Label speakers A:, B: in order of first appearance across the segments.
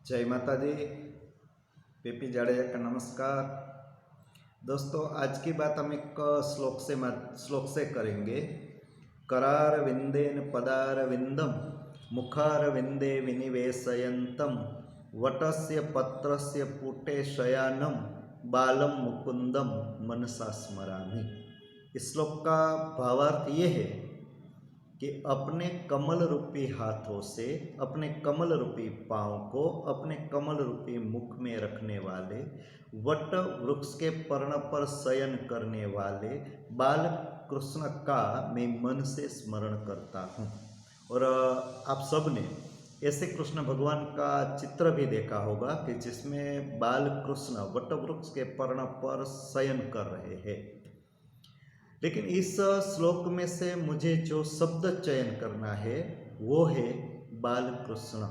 A: जय माता दी। पीपी जाडेजा का नमस्कार। दोस्तों, आज की बात हम एक श्लोक से करेंगे। करार विंदेन पदार विंदम मुखार विंदे विनिवेशयंतम वटस्य पत्रस्य पुटे शयानम बालम मुकुंदम मनसा स्मरामि। इस श्लोक का भावार्थ ये है कि अपने कमल रूपी हाथों से अपने कमल रूपी पाँव को अपने कमल रूपी मुख में रखने वाले, वट वृक्ष के पर्ण पर शयन करने वाले बाल कृष्ण का मैं मन से स्मरण करता हूँ। और आप सब ने ऐसे कृष्ण भगवान का चित्र भी देखा होगा कि जिसमें बाल कृष्ण वट वृक्ष के पर्ण पर शयन कर रहे हैं। लेकिन इस श्लोक में से मुझे जो शब्द चयन करना है वो है बाल कृष्ण।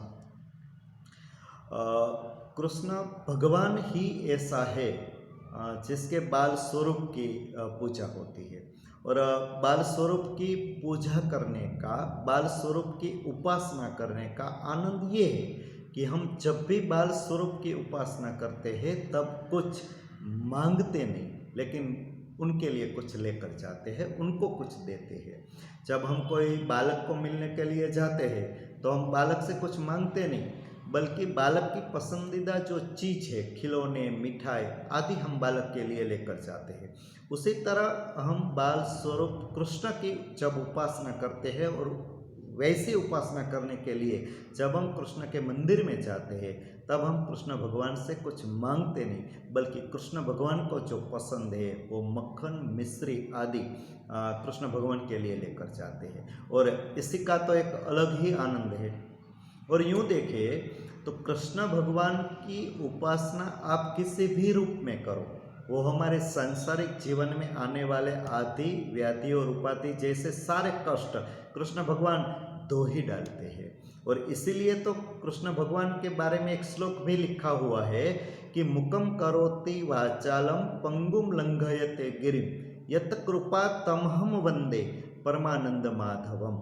A: कृष्ण भगवान ही ऐसा है जिसके बाल स्वरूप की पूजा होती है। और बाल स्वरूप की पूजा करने का, बाल स्वरूप की उपासना करने का आनंद ये है कि हम जब भी बाल स्वरूप की उपासना करते हैं तब कुछ मांगते नहीं, लेकिन उनके लिए कुछ लेकर जाते हैं, उनको कुछ देते हैं। जब हम कोई बालक को मिलने के लिए जाते हैं तो हम बालक से कुछ मांगते नहीं, बल्कि बालक की पसंदीदा जो चीज़ है, खिलौने, मिठाई आदि हम बालक के लिए लेकर जाते हैं। उसी तरह हम बाल स्वरूप कृष्ण की जब उपासना करते हैं, और वैसी उपासना करने के लिए जब हम कृष्ण के मंदिर में जाते हैं तब हम कृष्ण भगवान से कुछ मांगते नहीं, बल्कि कृष्ण भगवान को जो पसंद है वो मक्खन, मिश्री आदि कृष्ण भगवान के लिए लेकर जाते हैं। और इसी का तो एक अलग ही आनंद है। और यूँ देखें तो कृष्ण भगवान की उपासना आप किसी भी रूप में करो, वो हमारे सांसारिक जीवन में आने वाले आदि व्याधि और उपाधि जैसे सारे कष्ट कृष्ण भगवान धो ही डालते हैं। और इसीलिए तो कृष्ण भगवान के बारे में एक श्लोक भी लिखा हुआ है कि मुकम करोति वाचालम पंगुम लंघयते गिरिम यत कृपा तमहम वंदे परमानंद माधवम।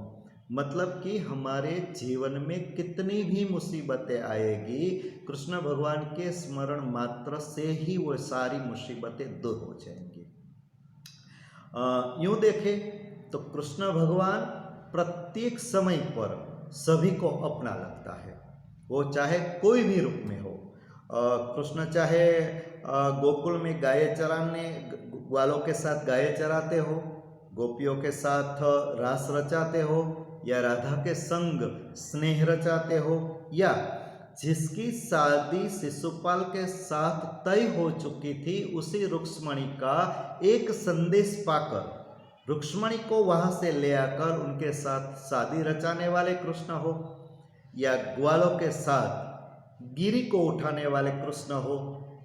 A: मतलब कि हमारे जीवन में कितनी भी मुसीबतें आएगी, कृष्ण भगवान के स्मरण मात्र से ही वो सारी मुसीबतें दूर हो जाएंगी। यूँ देखें तो कृष्ण भगवान प्रत्येक समय पर सभी को अपना लगता है, वो चाहे कोई भी रूप में हो। कृष्ण चाहे गोकुल में गाय चराने वालों के साथ गाय चराते हो, गोपियों के साथ रास रचाते हो, या राधा के संग स्नेह रचाते हो, या जिसकी शादी शिशुपाल के साथ तय हो चुकी थी उसी रुक्मणी का एक संदेश पाकर रुक्मणी को वहां से ले आकर उनके साथ शादी रचाने वाले कृष्ण हो, या ग्वालों के साथ गिरी को उठाने वाले कृष्ण हो,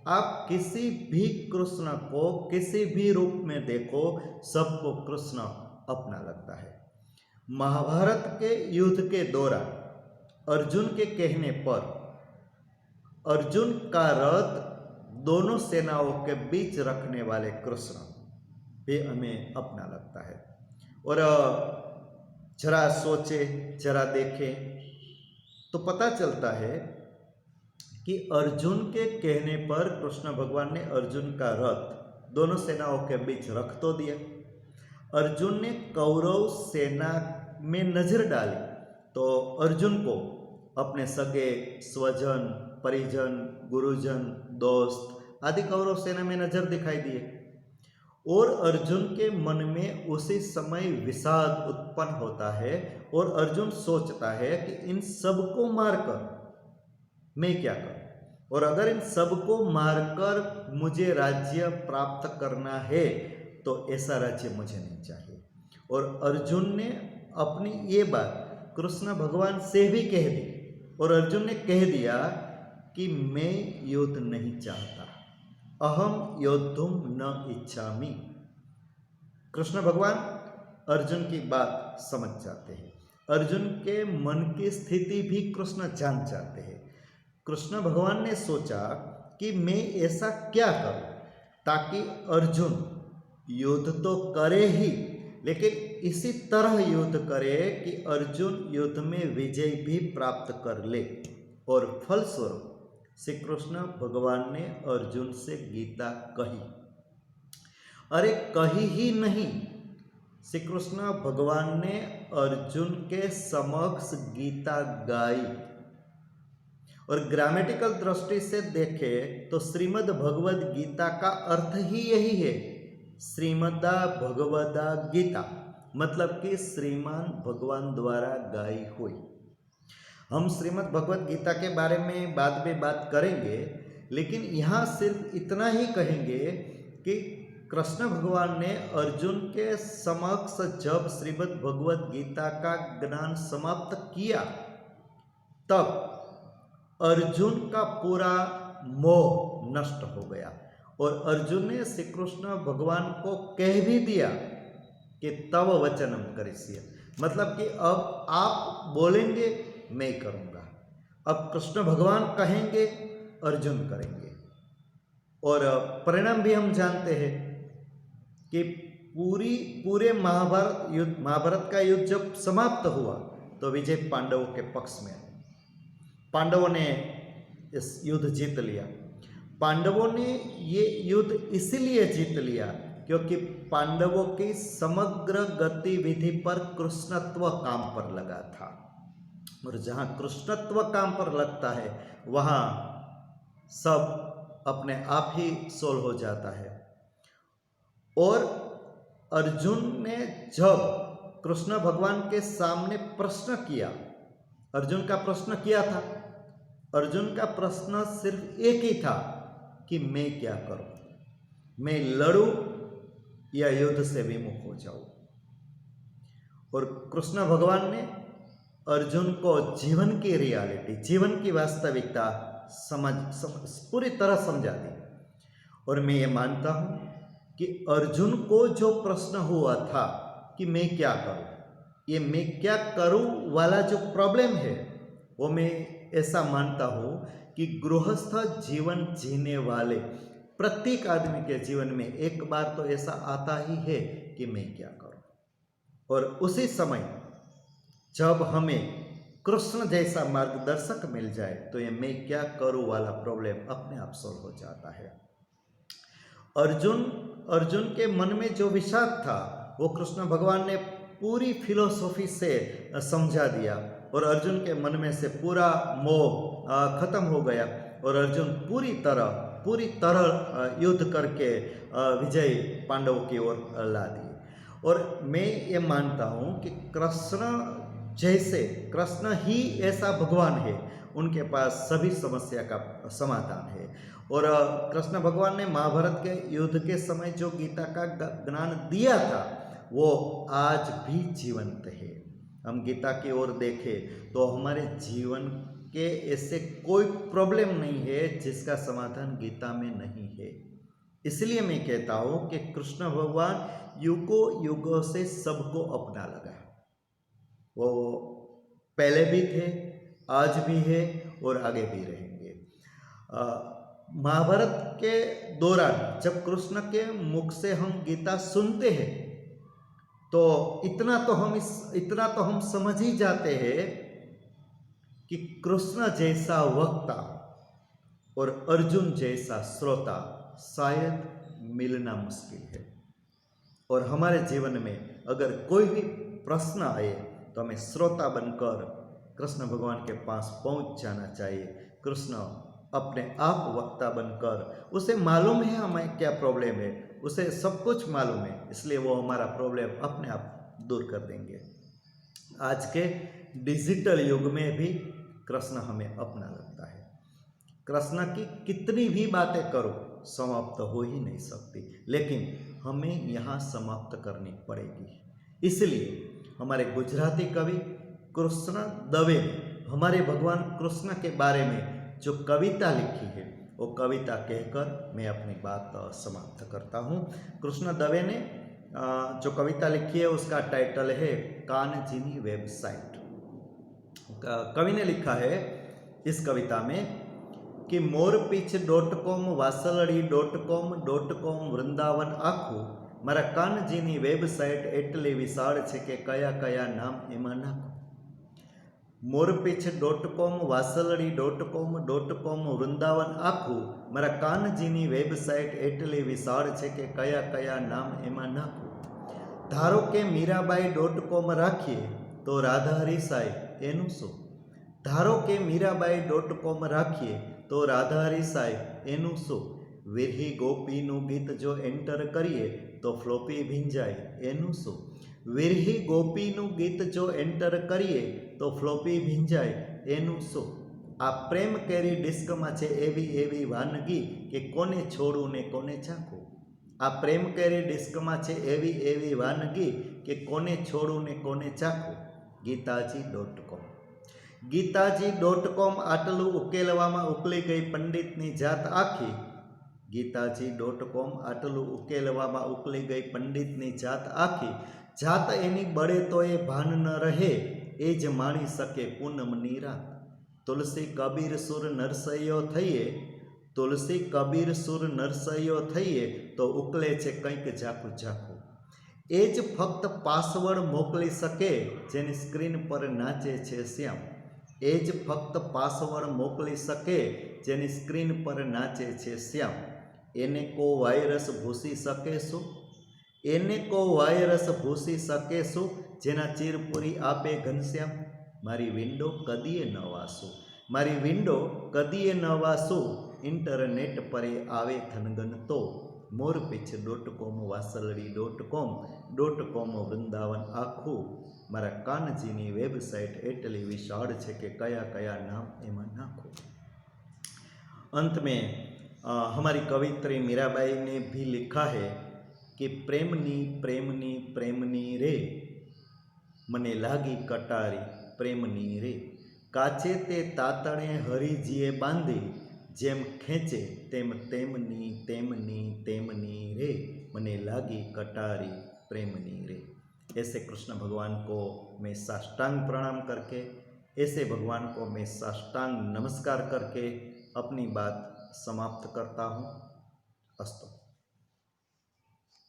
A: आप किसी भी कृष्ण को किसी भी रूप में देखो, सबको कृष्ण अपना लगता है। महाभारत के युद्ध के दौरान अर्जुन के कहने पर अर्जुन का रथ दोनों सेनाओं के बीच रखने वाले कृष्ण भी हमें अपना लगता है। और जरा सोचे, जरा देखें तो पता चलता है कि अर्जुन के कहने पर कृष्ण भगवान ने अर्जुन का रथ दोनों सेनाओं के बीच रख तो दिया। अर्जुन ने कौरव सेना में नजर डाली तो अर्जुन को अपने सगे स्वजन, परिजन, गुरुजन, दोस्त आदि कौरव सेना में नजर दिखाई दिए। और अर्जुन के मन में उसी समय विषाद उत्पन्न होता है और अर्जुन सोचता है कि इन सबको मारकर मैं क्या करूं, और अगर इन सबको मारकर मुझे राज्य प्राप्त करना है तो ऐसा राज्य मुझे नहीं चाहिए। और अर्जुन ने अपनी ये बात कृष्ण भगवान से भी कह दी, और अर्जुन ने कह दिया कि मैं युद्ध नहीं चाहता, अहम योद्धुम न इच्छामि। कृष्ण भगवान अर्जुन की बात समझ जाते हैं, अर्जुन के मन की स्थिति भी कृष्ण जान जाते हैं। कृष्ण भगवान ने सोचा कि मैं ऐसा क्या करूं ताकि अर्जुन युद्ध तो करे ही, लेकिन इसी तरह युद्ध करे कि अर्जुन युद्ध में विजय भी प्राप्त कर ले, और फलस्वरूप श्री कृष्ण भगवान ने अर्जुन से गीता कही। अरे कही ही नहीं, श्री कृष्ण भगवान ने अर्जुन के समक्ष गीता गाई। और ग्रामेटिकल दृष्टि से देखें तो श्रीमद् भगवद गीता का अर्थ ही यही है, श्रीमद्दा भगवदा गीता, मतलब कि श्रीमान भगवान द्वारा गाई हुई। हम श्रीमद् भगवद गीता के बारे में बाद में बात करेंगे, लेकिन यहाँ सिर्फ इतना ही कहेंगे कि कृष्ण भगवान ने अर्जुन के समक्ष जब श्रीमद् भगवद गीता का ज्ञान समाप्त किया, तब अर्जुन का पूरा मोह नष्ट हो गया और अर्जुन ने श्री कृष्ण भगवान को कह भी दिया कि तव वचनम करिष्ये, मतलब कि अब आप बोलेंगे मैं करूँगा। अब कृष्ण भगवान कहेंगे, अर्जुन करेंगे। और परिणाम भी हम जानते हैं कि पूरे महाभारत का युद्ध जब समाप्त हुआ तो विजय पांडवों के पक्ष में। पांडवों ने इस युद्ध जीत लिया। पांडवों ने ये युद्ध इसलिए जीत लिया क्योंकि पांडवों की समग्र गतिविधि पर कृष्णत्व काम पर लगा था, और जहाँ कृष्णत्व काम पर लगता है वहाँ सब अपने आप ही सोल्व हो जाता है। और अर्जुन ने जब कृष्ण भगवान के सामने प्रश्न किया, अर्जुन का प्रश्न किया था, अर्जुन का प्रश्न सिर्फ एक ही था कि मैं क्या करूं, मैं लड़ूं या युद्ध से विमुख हो जाऊं। और कृष्ण भगवान ने अर्जुन को जीवन की रियलिटी, जीवन की वास्तविकता पूरी तरह समझा दी। और मैं ये मानता हूं कि अर्जुन को जो प्रश्न हुआ था कि मैं क्या करूं, ये मैं क्या करूं वाला जो प्रॉब्लम है, वो मैं ऐसा मानता हूँ कि गृहस्थ जीवन जीने वाले प्रत्येक आदमी के जीवन में एक बार तो ऐसा आता ही है कि मैं क्या करूं। और उसी समय जब हमें कृष्ण जैसा मार्गदर्शक मिल जाए तो ये मैं क्या करूं वाला प्रॉब्लम अपने आप सॉल्व हो जाता है। अर्जुन के मन में जो विषाद था वो कृष्ण भगवान ने पूरी फिलोसॉफी से समझा दिया और अर्जुन के मन में से पूरा मोह खत्म हो गया और अर्जुन पूरी तरह युद्ध करके विजय पांडवों की ओर ला दी। और मैं ये मानता हूँ कि कृष्ण ही ऐसा भगवान है, उनके पास सभी समस्या का समाधान है। और कृष्ण भगवान ने महाभारत के युद्ध के समय जो गीता का ज्ञान दिया था वो आज भी जीवंत है। हम गीता की ओर देखें तो हमारे जीवन के ऐसे कोई प्रॉब्लम नहीं है जिसका समाधान गीता में नहीं है। इसलिए मैं कहता हूँ कि कृष्ण भगवान युगों से सबको अपना लगा। वो पहले भी थे, आज भी है और आगे भी रहेंगे। महाभारत के दौरान जब कृष्ण के मुख से हम गीता सुनते हैं तो इतना तो हम समझ ही जाते हैं कि कृष्ण जैसा वक्ता और अर्जुन जैसा श्रोता शायद मिलना मुश्किल है। और हमारे जीवन में अगर कोई भी प्रश्न आए तो हमें श्रोता बनकर कृष्ण भगवान के पास पहुंच जाना चाहिए। कृष्ण अपने आप वक्ता बनकर, उसे मालूम है हमें क्या प्रॉब्लम है, उसे सब कुछ मालूम है, इसलिए वो हमारा प्रॉब्लम अपने आप दूर कर देंगे। आज के डिजिटल युग में भी कृष्ण हमें अपना लगता है। कृष्ण की कितनी भी बातें करो समाप्त हो ही नहीं सकती, लेकिन हमें यहाँ समाप्त करनी पड़ेगी। इसलिए हमारे गुजराती कवि कृष्ण दवे ने हमारे भगवान कृष्ण के बारे में जो कविता लिखी है वो कविता कहकर मैं अपनी बात समाप्त करता हूँ। कृष्ण दवे ने जो कविता लिखी है उसका टाइटल है कानजीनी वेबसाइट। कवि ने लिखा है इस कविता में कि morepeach.com વાસલડી.com વૃંદાવન આખું મારા કાનજીની વેબસાઇટ એટલી વિશાળ છે કે કયા કયા નામ એમાં નાખું। મોરપીછ.com, વાસલડી.com, વૃંદાવન આખું મારા કાનજીની વેબસાઇટ એટલી વિશાળ છે કે કયા કયા નામ એમાં નાખું. ધારો કે મીરાબાઈ.com રાખીએ તો રાધા હરીસાઈ એનું શું? ધારો કે મીરાબાઈ.com રાખીએ તો રાધા હરીસાઈ એનું શું? વિરહી ગોપીનું ગીત જો એન્ટર કરીએ તો ફ્લોપી ભીંજાય એનું શું? વિરહી ગોપીનું ગીત જો એન્ટર કરીએ તો ફ્લોપી ભીંજાય એનું શું? આ પ્રેમ કેરી ડિસ્કમાં છે એવી એવી વાનગી કે કોને છોડું ને કોને ચાખું. આ પ્રેમ કેરી ડિસ્કમાં છે એવી એવી વાનગી કે કોને છોડું ને કોને ચાખું. ગીતાજી.com. ગીતાજી.com આટલું ઉકેલવામાં ઉકલી ગઈ પંડિતની જાત આખી. ગીતાજી.com આટલું ઉકેલવામાં ઉકલી ગઈ પંડિતની જાત આખી. જાત એની બળે તો એ ભાન ન રહે, એ જ માણી શકે પૂનમની રાત. તુલસી કબીર સુર નરસૈયો થઈએ, તુલસી કબીર સુર નરસૈયો થઈએ તો ઉકલે છે કંઈક ઝાખું ઝાખું. એ જ ફક્ત પાસવર્ડ મોકલી શકે જેની સ્ક્રીન પર નાચે છે શ્યામ. એ જ ફક્ત પાસવર્ડ મોકલી શકે જેની સ્ક્રીન પર નાચે છે શ્યામ. એને કો વાયરસ ભૂસી શકે શું? એને કો વાયરસ ભૂસી શકે શું? જેના ચીરપુરી આપે ઘનશ્યામ. મારી વિન્ડો કદીએ ન વાસું, મારી વિન્ડો કદીએ ન વાસું, ઇન્ટરનેટ પરે આવે થનગન તો. મોરપીછ.com, વાસલડી.com, વૃંદાવન આખું મારા કાનજીની વેબસાઇટ એટલી વિશાળ છે કે કયા કયા નામ એમાં નાખું. अंत में हमारी कवित्री मीराबाई ने भी लिखा है कि प्रेमनी प्रेमनी प्रेमनी रे મને લાગી કટારી પ્રેમની રે. કાચે તે તાતણે હરિજીએ બાંધી, જેમ ખેંચે તેમ તેમની તેમની તેમની રે મને લાગી कटारी प्रेमनी रे. ऐसे कृष्ण भगवान को मैं साष्टांग प्रणाम करके, ऐसे भगवान को मैं साष्टांग नमस्कार करके अपनी बात समाप्त करता हूँ. अस्तु.